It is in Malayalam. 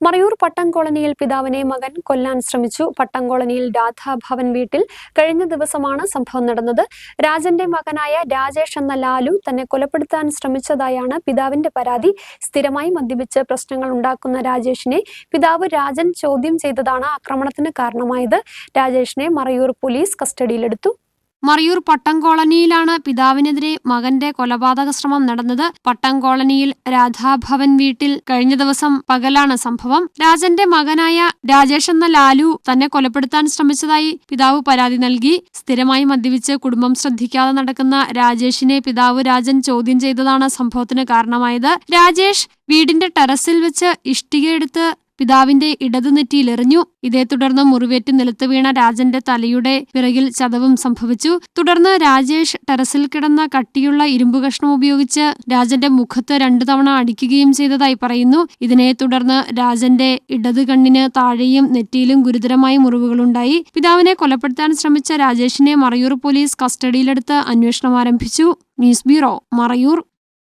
മറയൂർ പട്ടം കോളനിയിൽ പിതാവിനെ മകൻ കൊല്ലാൻ ശ്രമിച്ചു. പട്ടം കോളനിയിൽ രാധാഭവൻ വീട്ടിൽ കഴിഞ്ഞ ദിവസമാണ് സംഭവം നടന്നത്. രാജന്റെ മകനായ രാജേഷ് എന്ന ലാലു തന്നെ കൊലപ്പെടുത്താൻ ശ്രമിച്ചതായാണ് പിതാവിന്റെ പരാതി. സ്ഥിരമായി മദ്യപിച്ച് പ്രശ്നങ്ങൾ ഉണ്ടാക്കുന്ന രാജേഷിനെ പിതാവ് രാജൻ ചോദ്യം ചെയ്തതാണ് ആക്രമണത്തിന് കാരണമായത്. രാജേഷിനെ മറയൂർ പോലീസ് കസ്റ്റഡിയിലെടുത്തു. മറയൂർ പട്ടം കോളനിയിലാണ് പിതാവിനെതിരെ മകന്റെ കൊലപാതക ശ്രമം നടന്നത്. പട്ടം കോളനിയിൽ രാധാഭവൻ വീട്ടിൽ കഴിഞ്ഞ ദിവസം പകലാണ് സംഭവം. രാജന്റെ മകനായ രാജേഷ് എന്ന ലാലു തന്നെ കൊലപ്പെടുത്താൻ ശ്രമിച്ചതായി പിതാവ് പരാതി നൽകി. സ്ഥിരമായി മദ്യപിച്ച് കുടുംബം ശ്രദ്ധിക്കാതെ നടക്കുന്ന രാജേഷിനെ പിതാവ് രാജൻ ചോദ്യം ചെയ്തതാണ് സംഭവത്തിന് കാരണമായത്. രാജേഷ് വീടിന്റെ ടെറസിൽ വെച്ച് ഇഷ്ടികയെടുത്ത് പിതാവിന്റെ ഇടതുനെറ്റിയിലെറിഞ്ഞു. ഇതേ തുടർന്ന് മുറിവേറ്റ് നിലത്ത് വീണ രാജന്റെ തലയുടെ പിറകിൽ ചതവും സംഭവിച്ചു. തുടർന്ന് രാജേഷ് ടെറസിൽ കിടന്ന കട്ടിയുള്ള ഇരുമ്പ് കഷ്ണം ഉപയോഗിച്ച് രാജന്റെ മുഖത്ത് 2 തവണ അടിക്കുകയും ചെയ്തതായി പറയുന്നു. ഇതിനെ തുടർന്ന് രാജന്റെ ഇടത് കണ്ണിന് താഴെയും നെറ്റിയിലും ഗുരുതരമായ മുറിവുകളുണ്ടായി. പിതാവിനെ കൊലപ്പെടുത്താൻ ശ്രമിച്ച രാജേഷിനെ മറയൂർ പോലീസ് കസ്റ്റഡിയിലെടുത്ത് അന്വേഷണം ആരംഭിച്ചു. News bureau, Marayur.